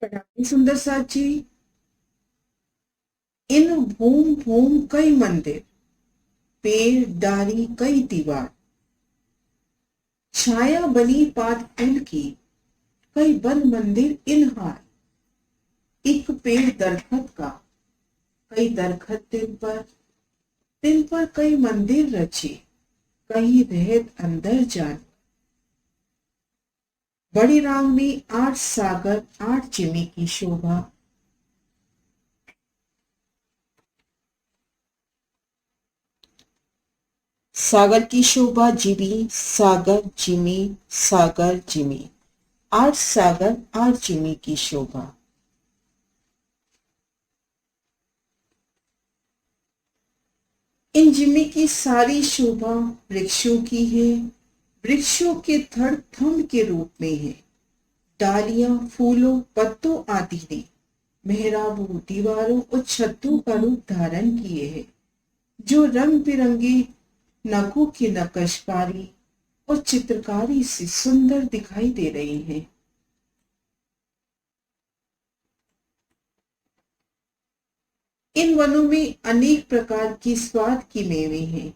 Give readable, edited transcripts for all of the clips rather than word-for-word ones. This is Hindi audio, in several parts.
प्रणाम सुंदर साथ जी। इन भूम भूम कई मंदिर, पेड़ डाली कई दीवार, छाया बनी पात फूल की, कई बन मंदिर इन हार। एक पेड़ दरखत का, कई दरखत तिन पर कई मंदिर रचे, कई रहत अंदर जान। बड़ी रांग में 8 सागर 8 चिमी की शोभा। सागर की शोभा जिमी, सागर जिमी, सागर जिमी, 8 सागर 8 जिमी की शोभा। इन जिमी की सारी शोभा वृक्षों की है, वृक्षों के थड़ थंभ के रूप में है। डालियां फूलों पत्तों आदि ने मेहराबों दीवारों और छतों का रूप धारण किए हैं, जो रंग बिरंगे नगों की नक्काशी और चित्रकारी से सुंदर दिखाई दे रही हैं। इन वनों में अनेक प्रकार के स्वाद की मेवे हैं,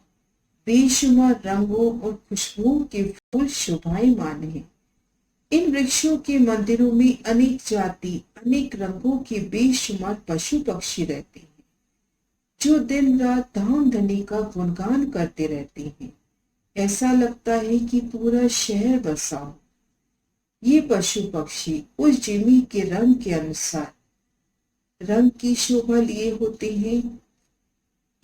बेशुमार रंगों और खुशबुओं के फूल शोभायमान हैं। इन वृक्षों के मंदिरों में अनेक जाति अनेक रंगों के बेशुमार पशु पक्षी रहते हैं, जो दिन रात धाम धनी का गुणगान करते रहते हैं। ऐसा लगता है कि पूरा शहर बसा हो। ये पशु पक्षी उस जिमी के रंग के अनुसार रंग की शोभा लिए होते हैं।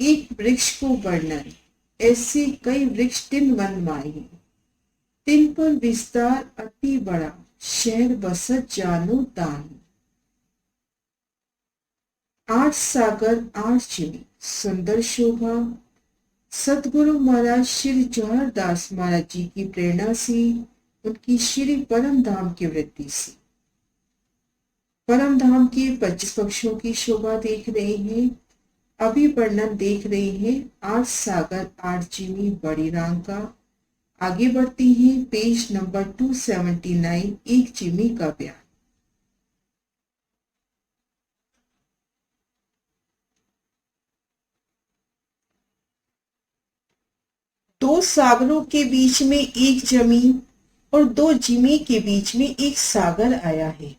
एक वृक्ष को वर्णन, ऐसे कई वृक्ष तिन मन माही, तिन पर विस्तार अति बड़ा, शहर बसत जानो ताही। 8 सागर 8 चिमी सुंदर शोभा। सतगुरु महाराज श्री जवाहर दास महाराज जी की प्रेरणा से, उनकी श्री परम धाम की वृत्ति से परम धाम के 25 पक्षों की शोभा देख रहे हैं। अभी वर्णन देख रहे हैं 8 सागर 8 चिमी बड़ी रांग का। आगे बढ़ती हैं पेज नंबर 279 एक चिमी का बयान। दो सागरों के बीच में एक जमीन और दो जिमी के बीच में एक सागर आया है।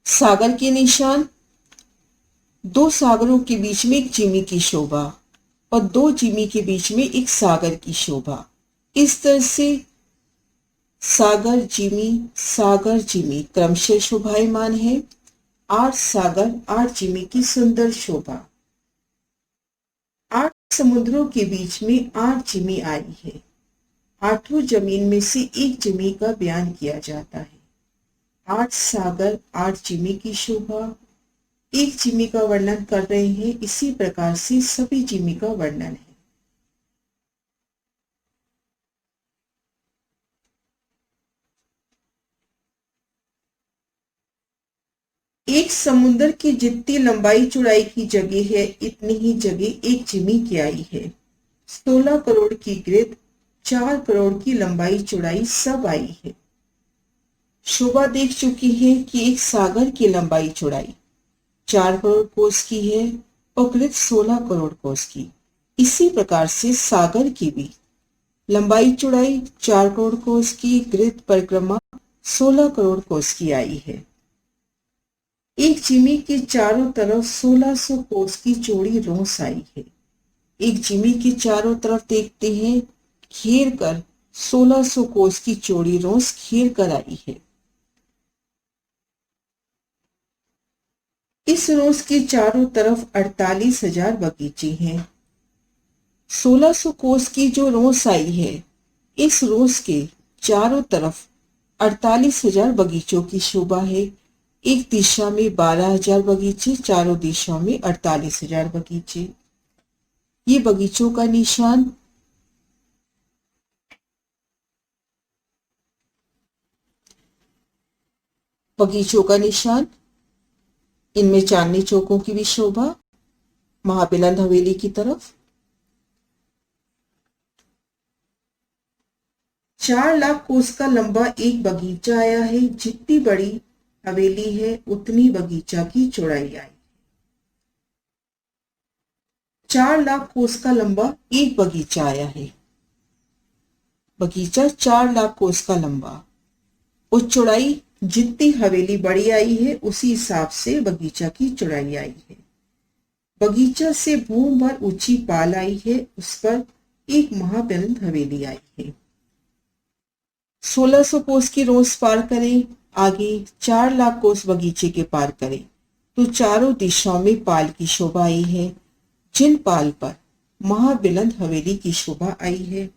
सागर के निशान, दो सागरों के बीच में एक जिमी की शोभा और दो जिमी के बीच में एक सागर की शोभा। इस तरह से सागर जिमी क्रमशः शोभायमान है। 8 सागर 8 जिमी की सुंदर शोभा। 8 समुद्रों के बीच में 8 जिमी आई है। 8 जमीन में से एक जिमी का बयान किया जाता है। 8 सागर 8 जिमी की शोभा। एक जिमी का वर्णन कर रहे हैं, इसी प्रकार से सभी जिमी का वर्णन है। एक समुद्र की जितनी लंबाई चौड़ाई की जगह है, इतनी ही जगह एक जिमी की आई है। 16 करोड़ की गिरद, 4 करोड़ की लंबाई चौड़ाई सब आई है। शोभा देख चुकी है कि एक सागर की लंबाई चौड़ाई 4 करोड़ कोस की है और गिरद 16 करोड़ कोस की। इसी प्रकार से सागर की भी लंबाई चौड़ाई 4 करोड़ कोस की, गिरद परिक्रमा 16 करोड़ कोस की आई है। एक जिमी के चारों तरफ 1600 कोस की चौड़ी रोंस आई है। एक जिमी के चारों तरफ देखते हैं, घेर कर 1600 कोस की चौड़ी रोंस घेर कर आई है। इस रोंस के चारों तरफ 48,000 बगीचे हैं। 1600 कोस की जो रोंस आई है, इस रोंस के चारों तरफ 48,000 बगीचों की शोभा है। एक दिशा में 12,000 बगीचे, चारों दिशाओं में 48,000 बगीचे। ये बगीचों का निशान, बगीचों का निशान, इनमें चांदनी चौकों की भी शोभा महाबिलंद हवेली की तरफ। 4 लाख कोस का लंबा एक बगीचा आया है, जितनी बड़ी हवेली है उतनी बगीचा की चौड़ाई आई। 4 लाख कोस का लंबा एक बगीचा आया है, बगीचा 4 लाख कोस का लंबा, और चौड़ाई जितनी हवेली बड़ी आई है उसी हिसाब से बगीचा की चौड़ाई आई है। बगीचा से भूम भर ऊंची पाल आई है, उस पर एक महाबुलंद हवेली आई है। 1600 कोस की रोज पार करें, आगे 4 लाख कोस बगीचे के पार करें तो चारों दिशाओं में पाल की शोभा आई है, जिन पाल पर महाबुलंद हवेली की शोभा आई है।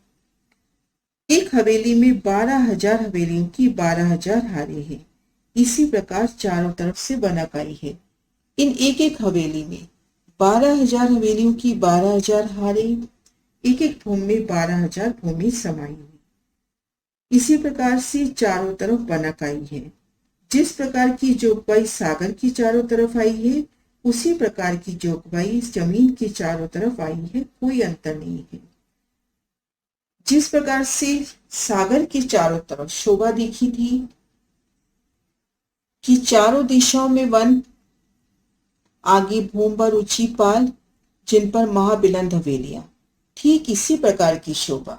एक हवेली में 12,000 हवेलियों की 12,000 हारें हैं, इसी प्रकार चारों तरफ से बनक आई है। इन एक एक हवेली में 12,000 हवेलियों की 12,000 हारें, एक एक भूमि में 12,000 भूमि समाई हुई। इसी प्रकार से चारों तरफ बनक आई है। जिस प्रकार की जोगबाई सागर की चारों तरफ आई है, उसी प्रकार की जोगबाई जमीन की चारों तरफ आई है, कोई अंतर नहीं है। जिस प्रकार से सागर की चारों तरफ शोभा दिखी थी कि चारों दिशाओं में वन, आगे भूम पर ऊंची पाल, जिन पर महाबुलंद हवेलियां, ठीक इसी प्रकार की शोभा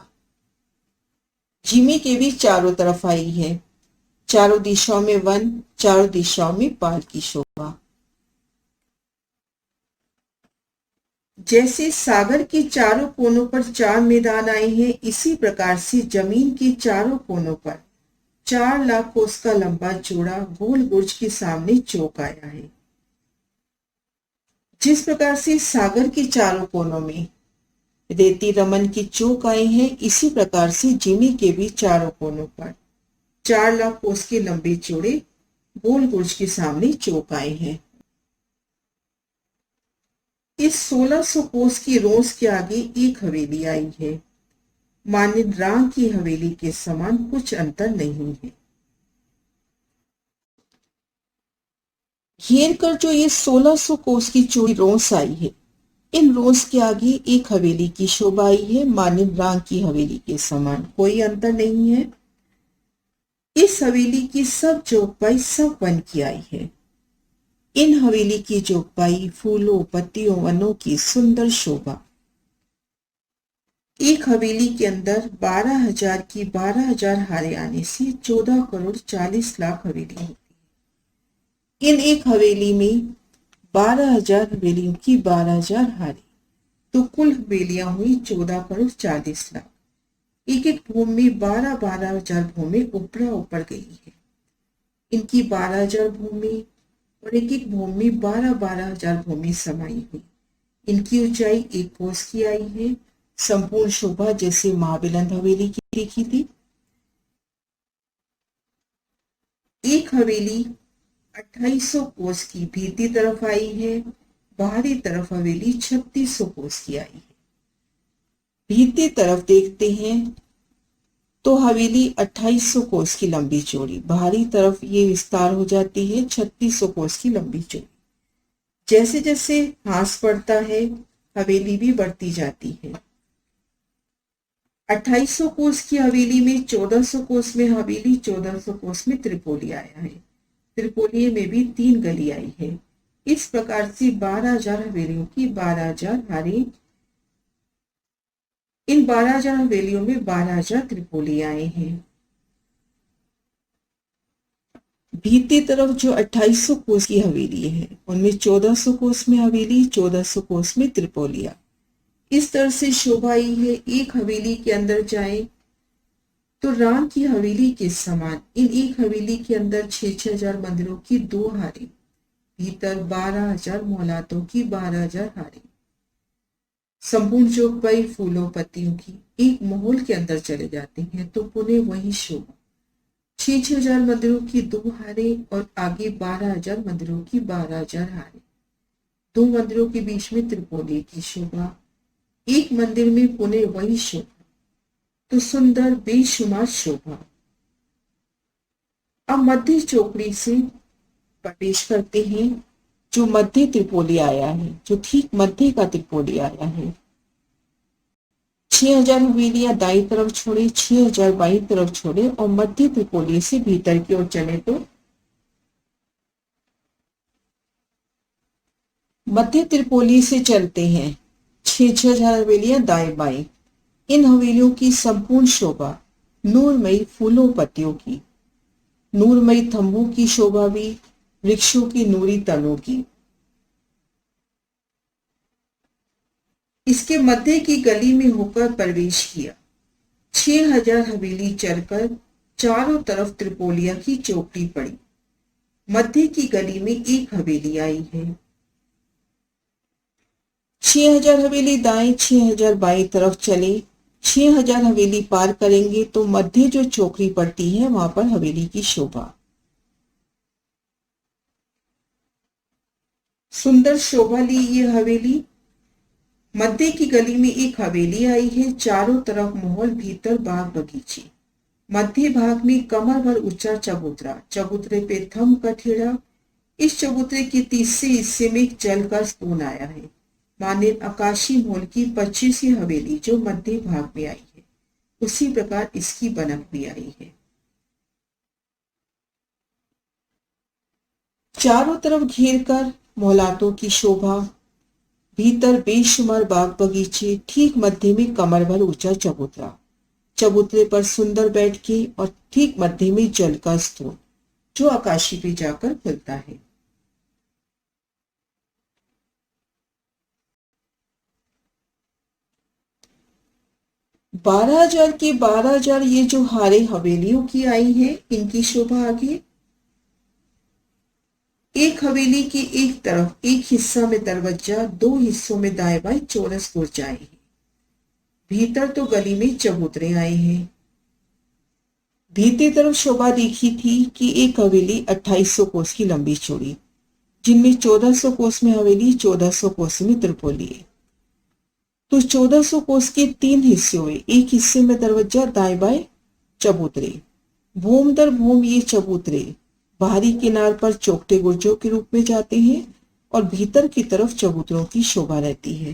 जिमी के भी चारों तरफ आई है। चारों दिशाओं में वन, चारों दिशाओं में पाल की शोभा। जैसे सागर के चारों कोनों पर 4 मैदान आए हैं, इसी प्रकार से जमीन के चारों कोनों पर 4 लाख कोस का लंबा चौड़ा गोल बुर्ज के सामने चौक आया है। जिस प्रकार से सागर के चारों कोनों में रेती रमन की चौक आई है, इसी प्रकार से जिमी के भी चारों कोनों पर 4 लाख कोस के लंबे चौड़े गोल बुर्ज के सामने चौक आए हैं। इस 1600 कोस की रोस के आगे एक हवेली आई है, मानिंद राम की हवेली के समान कुछ अंतर नहीं है। घेर कर जो ये 1600 कोस की चौड़ी रोस आई है, इन रोस के आगे एक हवेली की शोभा आई है, मानिंद राम की हवेली के समान कोई अंतर नहीं है। इस हवेली की सब चौपाई सब वन की आई है। इन हवेली की चौपाई फूलों पत्तियों वनों की सुंदर शोभा। एक हवेली के अंदर 12,000 की 12,000 हारें आने से 14 करोड़ 40 लाख हवेली होती है। इन एक हवेली में 12,000 हवेलियों की 12,000 हारें, तो कुल हवेलियां हुई 14 करोड़ 40 लाख। एक एक भूमि में 12,000 भूमि ऊपरा ऊपर गई है। इनकी 12,000 भूमि और एक एक भूमि 12,000 भूमि समाई हुई। इनकी ऊंचाई 1 कोस की आई है। संपूर्ण शोभा जैसे महाबुलंद हवेली की देखी थी। एक हवेली 2800 कोस की भीतरी तरफ आई है, बाहरी तरफ हवेली 3600 कोस की आई है। भीतरी तरफ देखते हैं तो हवेली 2800 कोस की लंबी चौड़ी, बाहरी तरफ ये विस्तार हो जाती है 3600 कोस की लंबी चौड़ी। जैसे जैसे हांस बढ़ता है हवेली भी बढ़ती जाती है। 2800 कोस की हवेली में 1400 कोस में हवेली, 1400 कोस में त्रिपोली आया है। त्रिपोली में भी 3 गली आई है। इस प्रकार से 12,000 हवेलियों की 12,000 हारें। इन 12,000 हवेलियों में 12,000 त्रिपोली आए हैं। भीतरी तरफ जो 2800 कोस की हवेली है, उनमें 1400 कोस में हवेली, 1400 कोस में त्रिपोलिया। इस तरह से शोभा आई है। एक हवेली के अंदर जाए तो राम की हवेली के समान इन एक हवेली के अंदर 6,000 मंदिरों की 2 हारें, भीतर 12,000 मोहलातों की 12,000 हारें। संपूर्ण चौपाई फूलों पत्तियों की। एक महल के अंदर चले जाते हैं तो पुनः वही शोभा। 6,000 मंदिरों की 2 हारें और आगे 12,000 मंदिरों की 12,000 हारें। 2 मंदिरों के बीच में त्रिपोली की शोभा। एक मंदिर में पुनः वही शोभा, तो सुंदर बेशुमार शोभा। अब मध्य चौकड़ी से प्रवेश करते हैं। जो मध्य त्रिपोली आया है, जो ठीक मध्य का त्रिपोली आया है, 6000 हवेलियां दाईं तरफ छोड़े, 6000 बाईं तरफ छोड़े और मध्य त्रिपोली से भीतर की ओर चले तो मध्य त्रिपोली से चलते हैं 6000 हवेलियां दाएं बाएं। इन हवेलियों की संपूर्ण शोभा नूरमयी फूलों पत्तियों की, नूरमयी थंभों की शोभा भी वृक्षों की नूरी तनों की। इसके मध्य की गली में होकर प्रवेश किया। 6000 हवेली चढ़कर चारों तरफ त्रिपोलिया की चौकड़ी पड़ी। मध्य की गली में एक हवेली आई है। 6000 हवेली दाएं, 6000 बाईं तरफ चले। 6000 हवेली पार करेंगे तो मध्य जो चौकड़ी पड़ती है वहां पर हवेली की शोभा, सुंदर शोभा ली ये हवेली। मध्य की गली में एक हवेली आई है, चारों तरफ महल, भीतर बाग बगीचे। मध्य भाग में कमर भर ऊंचा चबूतरा, चबूतरे पे थम का ठेड़ा। इस चबूतरे के तीसरे हिस्से में एक जल का स्तून आया है, माने आकाशी महल की 25वीं हवेली जो मध्य भाग में आई है, उसी प्रकार इसकी बनक भी आई है। चारों तरफ घेर कर मोहलातों की शोभा, भीतर बेशुमार बाग बगीचे, ठीक मध्य में कमर भर ऊंचा चबूतरा, चबूतरे पर सुंदर बैठके और ठीक मध्य में जल का स्तून जो आकाशी पे जाकर खुलता है। बारह हजार की 12,000 ये जो हारे हवेलियों की आई है, इनकी शोभा आगे। एक हवेली के एक तरफ एक हिस्सा में दरवाजा, दो हिस्सों में दाएं बाएं चौरस बुर्जाएं हैं। भीतर तो गली में चबूतरे आए हैं। भीतर तरफ शोभा देखी थी कि एक हवेली 2800 कोस की लंबी चौड़ी, जिनमें 1400 कोस में हवेली, 1400 कोस में त्रिपोली है। तो 1400 कोस के 3 हिस्से हुए। एक हिस्से में दरवाजा, दाएं बाएं चबूतरे, भूम दर भूम ये चबूतरे बाहरी किनार पर चौकटे गुर्जों के रूप में जाते हैं और भीतर की तरफ चबूतरों की शोभा रहती है।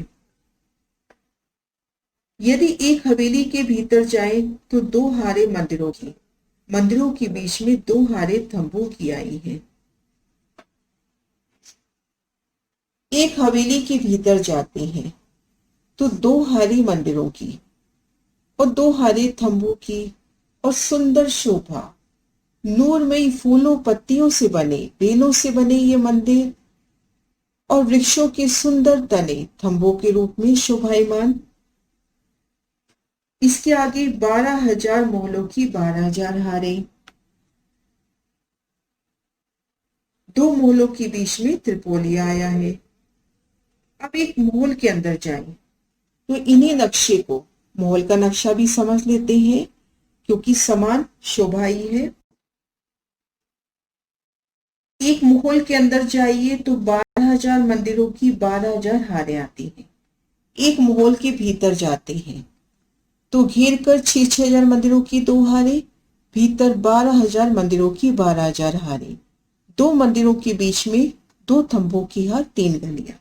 यदि एक हवेली के भीतर जाए तो 2 हारे मंदिरों के बीच में 2 हारे थंभों की आई है। एक हवेली के भीतर जाते हैं तो 2 हारी मंदिरों की और 2 हारे थंभों की और सुंदर शोभा, नूरमयी फूलों पत्तियों से बने, बेलों से बने ये मंदिर और वृक्षों के सुंदर तने थंभों के रूप में शोभायमान। इसके आगे 12,000 महलों की 12,000 हारे, 2 महलों के बीच में त्रिपोलिया आया है। अब एक महल के अंदर जाएं तो इन्हीं नक्शे को, महल का नक्शा भी समझ लेते हैं क्योंकि समान शोभा ही है। एक महल के अंदर जाइए तो 12,000 मंदिरों की 12,000 हारें आती हैं। एक महल के भीतर जाते हैं तो घेर कर 6,000 मंदिरों की 2 हारें, भीतर 12,000 मंदिरों की 12,000 हारें, 2 मंदिरों के बीच में 2 थंभों की हार, 3 गलियां।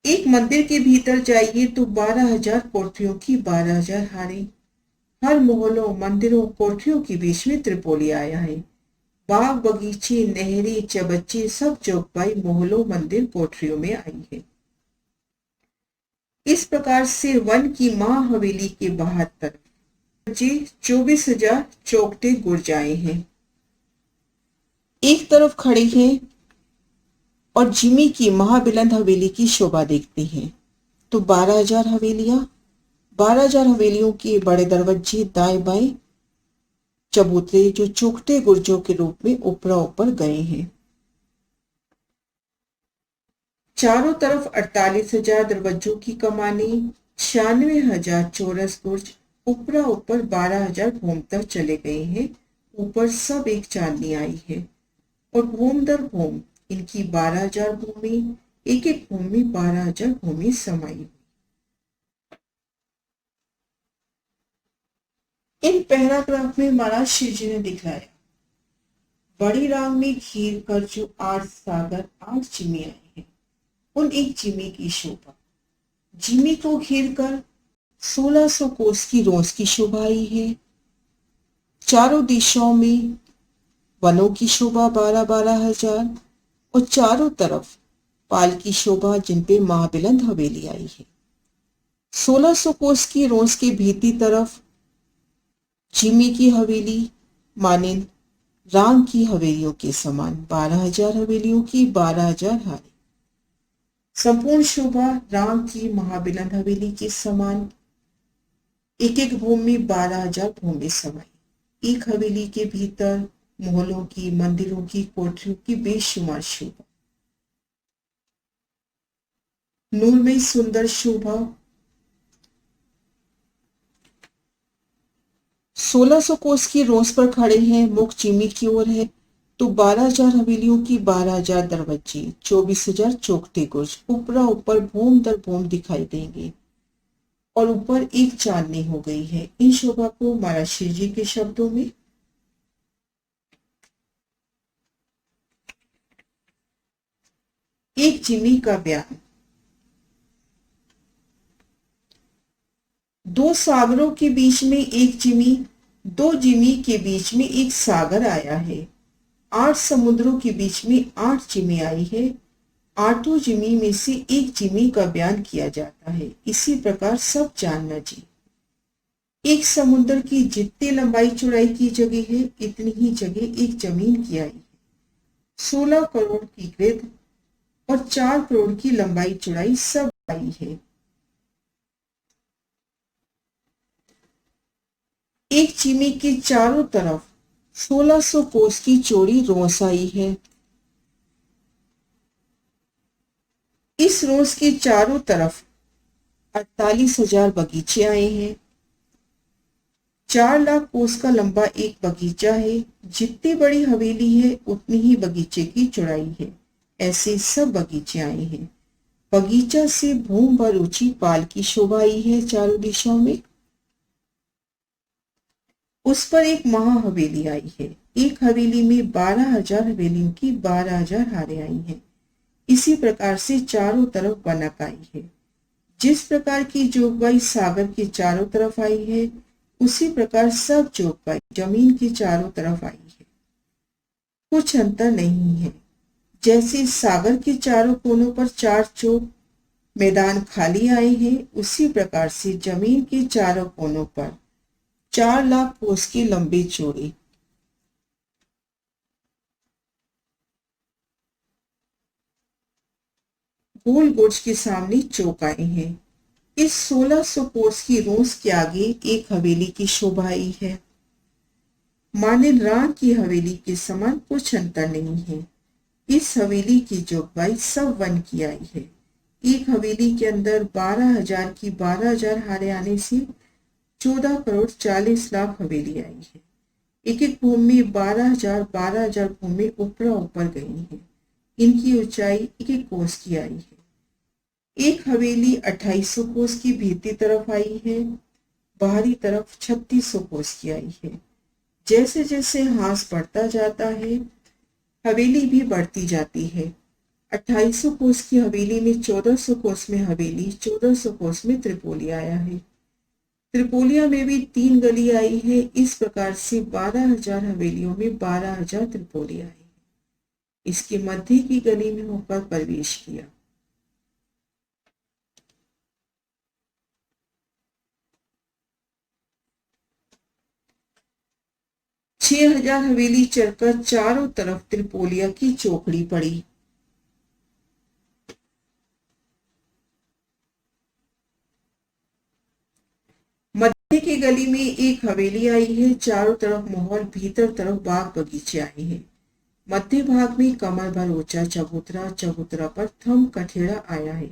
एक मंदिर के भीतर जाइए तो 12,000 कोठरियों की 12,000 हारें, हर महलों, मंदिरों, कोठरियों के बीच में त्रिपोलिया आया है। बाग बगीचे, नहरें, चबच्चे सब चौपाई महलों, मंदिर, कोठरियों में आई है। इस प्रकार से वन की मां हवेली के 72 24,000 चौकटे गुर्जाएं हैं। एक तरफ खड़े हैं और जिमी की महाबिलंद हवेली की शोभा देखते हैं तो 12,000 हवेलियां, 12,000 हवेलियों के बड़े दरवाजे, दाएं बाएं चबूतरे जो चौखटे गुर्जों के रूप में ऊपरा ऊपर गए हैं। चारों तरफ 48,000 दरवाजों की कमाने, 96,000 चौरस गुर्ज, ऊपरा ऊपर 12,000 भूम तक चले गए हैं। ऊपर सब एक चांदनी आई है और भूम दर भूम इनकी 12,000 भूमि, एक एक भूमि 12,000 भूमि समाई। इन पैराग्राफ में महाराज शिव जी ने दिखलाया बड़ी राग में घेर कर जो 8 सागर 8 जिमी आए हैं, उन एक जिमी की शोभा। जिमी को घेर कर 1600 कोस की रोज की शोभा आई है। चारों दिशाओं में वनों की शोभा 12,000 और चारों तरफ पाल की शोभा जिन पे महाबिलंद हवेली आई है। 1600 कोस की रोज के भीती तरफ जिमी की हवेली माने राम की हवेलियों के समान 12,000 हवेलियों की 12,000 हारे। संपूर्ण शोभा राम की महाबिलंद हवेली के समान। एक एक भूमि 12,000 भूमि समाई। एक हवेली के भीतर महलों की, मंदिरों की, कोठरियों की बेशुमार शोभा। नूरमयी सुंदर शोभा। 1600 कोस की रोस पर खड़े हैं, मुख जिमी की ओर है, तो 12,000 हवेलियों की 12,000 दरवाजे, 24,000 चौखटे गुर्ज ऊपरा ऊपर भूम दर भूम दिखाई देंगे और ऊपर एक चांदनी हो गई है। इन शोभा को माराशिर जी के शब्दों में एक जिमी का बयान। दो सागरों के बीच में एक जिमी, दो जिमी के बीच में एक सागर आया है। 8 समुद्रों के बीच में 8 जिमी आई है। 8 जिमी में से एक जिमी का बयान किया जाता है। इसी प्रकार सब जानना जी। एक समुद्र की जितनी लंबाई चौड़ाई की जगह है, इतनी ही जगह एक जमीन की आई है। 16 करोड़ की ग्रिड और 4 करोड़ की लंबाई चौड़ाई सब आई है। एक जिमी के चारों तरफ 1600 कोस की चौड़ी रोस आई है। इस रोस के चारों तरफ 48,000 बगीचे आए हैं। 4 लाख कोस का लंबा एक बगीचा है। जितनी बड़ी हवेली है उतनी ही बगीचे की चौड़ाई है। ऐसे सब बगीचे आए हैं। बगीचा से भूम भर ऊंची पाल की शोभा आई है। चारों दिशाओं में उस पर एक महा हवेली आई है। एक हवेली में 12,000 हवेलियों की 12,000 हारें आई हैं। इसी प्रकार से चारों तरफ बनक आई है। जिस प्रकार की जोगबाई सागर के चारों तरफ आई है, उसी प्रकार सब जोगबाई जमीन के चारों तरफ आई है। कुछ अंतर नहीं है। जैसे सागर के चारों कोनों पर 4 चौक मैदान खाली आए हैं, उसी प्रकार से जमीन के चारों कोनों पर 4 लाख कोस के लंबे चौड़े गोल गुर्ज के सामने चौक आए हैं। इस 1600 कोस की रोस के आगे एक हवेली की शोभा आई है। माने राम की हवेली के समान कुछ अंतर नहीं है। इस हवेली की जोगबाई सब वन की आई है। एक हवेली के अंदर 12,000 की 12,000 हारे आने से 14 करोड़ 40 लाख हवेली आई है। एक एक भूमि 12,000 भूमि ऊपरा ऊपर गई है। इनकी ऊंचाई एक एक कोस की आई है। एक हवेली 2800 कोस की भीतरी तरफ आई है। बाहरी तरफ 3600 कोस की आई है। जैसे जैसे हास बढ़ता जाता है, हवेली भी बढ़ती जाती है। 2800 कोस की हवेली में 1400 कोस में हवेली, 1400 कोस में त्रिपोली आया है। त्रिपोलिया में भी 3 गली आई है। इस प्रकार से 12,000 हवेलियों में 12,000 त्रिपोली आई है। इसके मध्य की गली में होकर प्रवेश किया। छह 6,000 हवेली चढ़कर चारों तरफ त्रिपोलिया की चौकड़ी पड़ी। मध्य की गली में एक हवेली आई है। चारों तरफ महल, भीतर तरफ बाग बगीचे आए हैं। मध्य भाग में कमर भर ऊंचा चबूतरा, चबूतरा पर थम कठेड़ा आया है।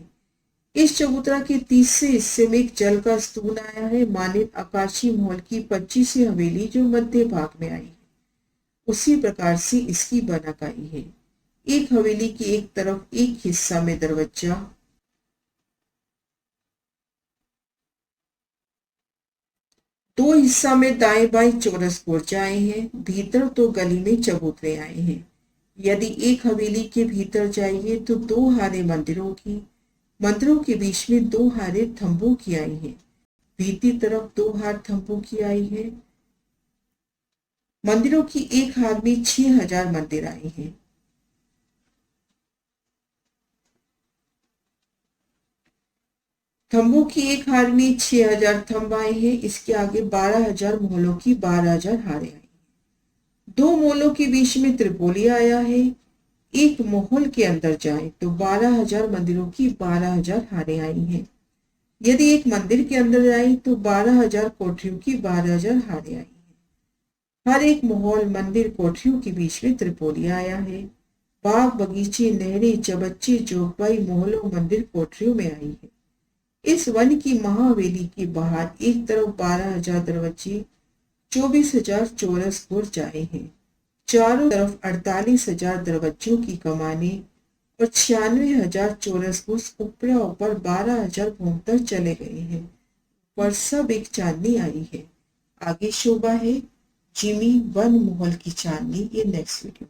इस चबूतरा के तीसरे हिस्से में एक जल का स्तून आया है। माने आकाशी महल की 25वीं हवेली जो मध्य भाग में आई है, उसी प्रकार से इसकी बनक आई है। एक हवेली की एक तरफ एक हिस्सा में दरवाजा, दो हिस्सा में दाएं बाएं चौरस कोर्च आए हैं। भीतर तो गली में चबूतरे आए हैं। यदि एक हवेली के भीतर जाइए तो 2 हारे मंदिरों की, मंदिरों के बीच में 2 हारे थंबों की आई हैं। भीतर तरफ 2 हार थंबों की आई है। मंदिरों की एक हार में 6000 मंदिर आए हैं। थंबों की एक हार में 6000 थंब आए हैं। इसके आगे 12000 मोहलों की 12000 हारें आई। 2 मोहलों के बीच में त्रिपोली आया है। एक मोहल के अंदर जाए तो 12000 मंदिरों की 12000 हारें आई हैं। यदि एक मंदिर के अंदर जाए तो 12000 कोठरियों की 12000 हारें आई हैं। हर एक मोहल, मंदिर, कोठरियों के बीच में त्रिपोली आया है। बाग, बगीचे, नहरें, चबच्चे, जोगबाई मोहल्लों, मंदिर, कोठरियों में आई है। इस वन की महावेली के बाहर एक तरफ 12000 दरवाजे, 24000 चौरस बुर्ज आए हैं। चारों तरफ 48000 दरवाजों की कमाने और 96,000 चौरस बुर्ज ऊपरा ऊपर 12,000 घूमकर चले गए हैं। पर सब एक चांदनी आई है। आगे शोभा है जिमी वन महल की चांदनी। ये नेक्स्ट वीडियो।